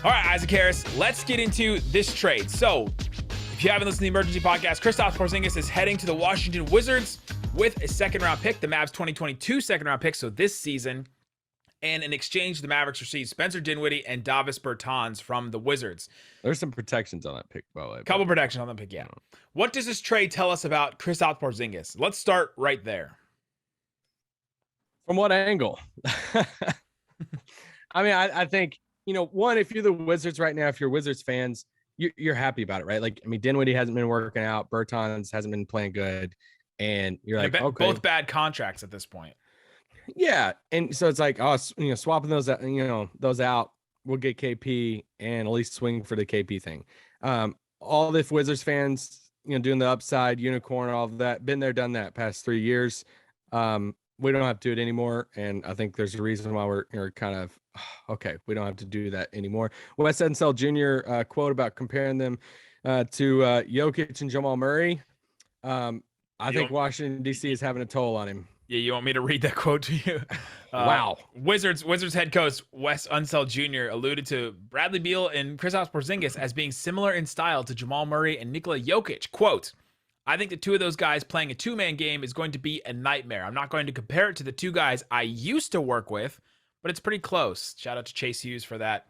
All right, Isaac Harris, let's get into this trade. So, if you haven't listened to the Emergency Podcast, Kristaps Porzingis is heading to the Washington Wizards with a second-round pick, the Mavs 2022 second-round pick, so this season. And in exchange, the Mavericks received Spencer Dinwiddie and Davis Bertans from the Wizards. There's some protections on that pick, by the way. Couple protections on the pick, yeah. What does this trade tell us about Kristaps Porzingis? Let's start right there. From what angle? I mean, I think, one, if you're the Wizards right now, if you're Wizards fans, you're happy about it, right? Like, I mean, Dinwiddie hasn't been working out. Bertans hasn't been playing good. And you're like, okay. Both bad contracts at this point. Yeah. And so it's like, swapping those out, we'll get KP and at least swing for the KP thing. All the Wizards fans, doing the upside unicorn, all of that, been there, done that past 3 years. We don't have to do it anymore. And I think there's a reason why we're kind of, okay, we don't have to do that anymore. Wes Unseld Jr. Quote about comparing them to Jokic and Jamal Murray. I think Washington, D.C. is having a toll on him. Yeah, you want me to read that quote to you? Wow. Wizards head coach Wes Unseld Jr. alluded to Bradley Beal and Kristaps Porzingis as being similar in style to Jamal Murray and Nikola Jokic. Quote, I think the two of those guys playing a two-man game is going to be a nightmare. I'm not going to compare it to the two guys I used to work with, but it's pretty close. Shout out to Chase Hughes for that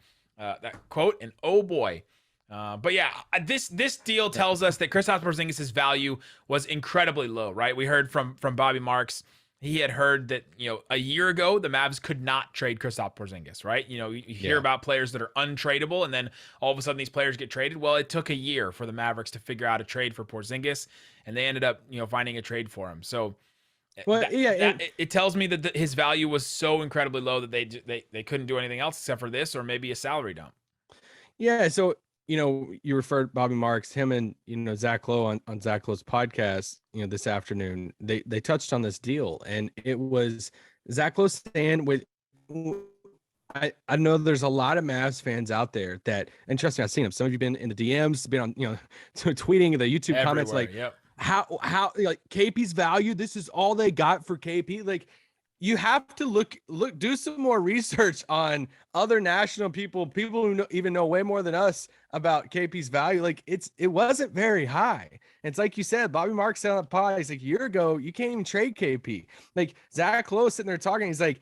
quote. And oh boy. But yeah, this deal tells us that Kristaps Porzingis' value was incredibly low, right? We heard from Bobby Marks. He had heard that, a year ago, the Mavs could not trade Kristaps Porzingis, right? You hear about players that are untradeable, and then all of a sudden these players get traded. Well, it took a year for the Mavericks to figure out a trade for Porzingis, and they ended up, finding a trade for him. So it tells me that his value was so incredibly low that they couldn't do anything else except for this or maybe a salary dump. Yeah, so you referred Bobby Marks, him and Zach Lowe on Zach Lowe's podcast, this afternoon. They touched on this deal, and it was Zach Lowe saying with. I know there's a lot of Mavs fans out there that, and trust me, I've seen them. Some of you been in the DMs, been on tweeting the YouTube everywhere, comments, like how like KP's value. This is all they got for KP. Like, you have to do some more research on other national people who even know way more than us about KP's value. Like, it wasn't very high. It's like you said, Bobby Marks said on the pod, he's like, a year ago, you can't even trade KP. Like, Zach Lowe sitting there talking, he's like,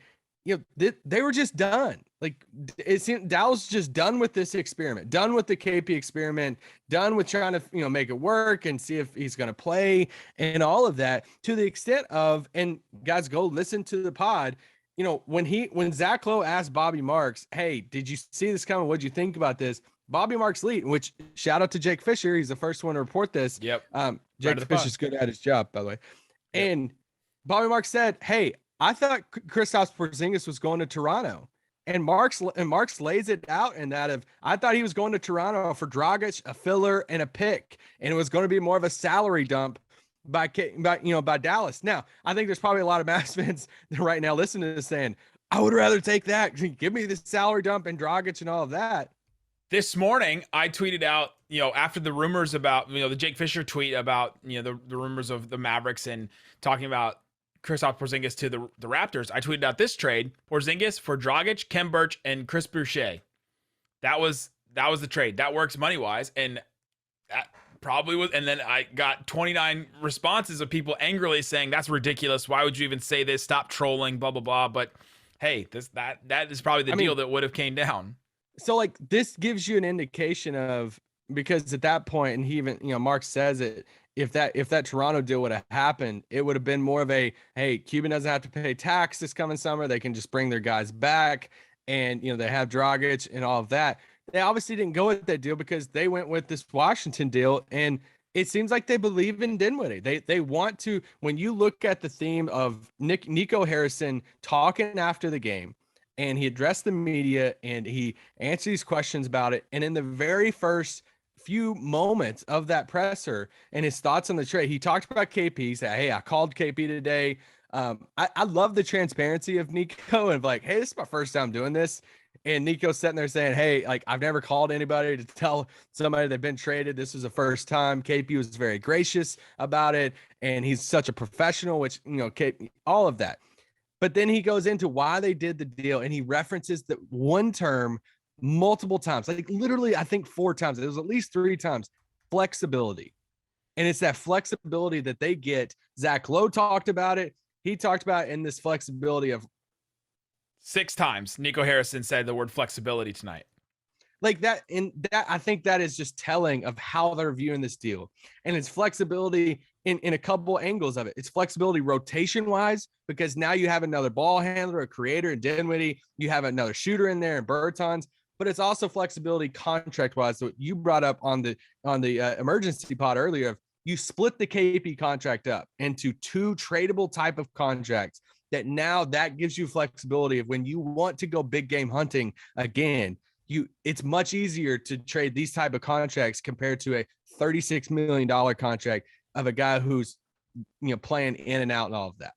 they were just done. Like, it seemed Dallas just done with this experiment, done with the KP experiment, done with trying to, make it work and see if he's going to play and all of that, to the extent of, and guys, go listen to the pod. When Zach Lowe asked Bobby Marks, hey, did you see this coming? What'd you think about this? Bobby Marks lead, which shout out to Jake Fisher. He's the first one to report this. Yep. Jake Fisher's good at his job, by the way. Yep. And Bobby Marks said, hey, I thought Kristaps Porzingis was going to Toronto, and Marks lays it out in that I thought he was going to Toronto for Dragic, a filler, and a pick, and it was going to be more of a salary dump by Dallas. Now, I think there's probably a lot of Mavs fans right now listening to this saying, I would rather take that. Give me the salary dump and Dragic and all of that. This morning, I tweeted out, after the rumors about, the Jake Fisher tweet about, the rumors of the Mavericks and talking about Kristaps Porzingis to the Raptors, I tweeted out this trade: Porzingis for Dragic, Kem Birch, and Chris Boucher. That was the trade. That works money wise, and that probably was. And then I got 29 responses of people angrily saying that's ridiculous. Why would you even say this? Stop trolling. Blah blah blah. But hey, that is probably the deal that would have came down. So like, this gives you an indication of, because at that point, and he even Mark says it. If that Toronto deal would have happened, it would have been more of a, hey, Cuban doesn't have to pay tax this coming summer. They can just bring their guys back, and they have Dragic and all of that. They obviously didn't go with that deal because they went with this Washington deal, and it seems like they believe in Dinwiddie. They want to. When you look at the theme of Nico Harrison talking after the game, and he addressed the media and he answered these questions about it, and in the very first few moments of that presser and his thoughts on the trade, he talked about KP. He said, hey, I called KP today. I love the transparency of Nico and like, hey, this is my first time doing this. And Nico's sitting there saying, hey, like, I've never called anybody to tell somebody they've been traded. This was the first time. KP was very gracious about it, and he's such a professional, which, KP, all of that. But then he goes into why they did the deal, and he references that one term multiple times, like literally, I think 4 times. It was at least 3 times. Flexibility. And it's that flexibility that they get. Zach Lowe talked about it. He talked about in this flexibility of 6 times Nico Harrison said the word flexibility tonight. Like that, and that I think that is just telling of how they're viewing this deal. And it's flexibility in a couple angles of it. It's flexibility rotation wise, because now you have another ball handler, a creator in Dinwiddie, you have another shooter in there in Bertans, but it's also flexibility contract wise. So you brought up on the emergency pod earlier of you split the KP contract up into 2 tradable type of contracts that now that gives you flexibility of when you want to go big game hunting again. It's much easier to trade these type of contracts compared to a $36 million contract of a guy who's playing in and out and all of that.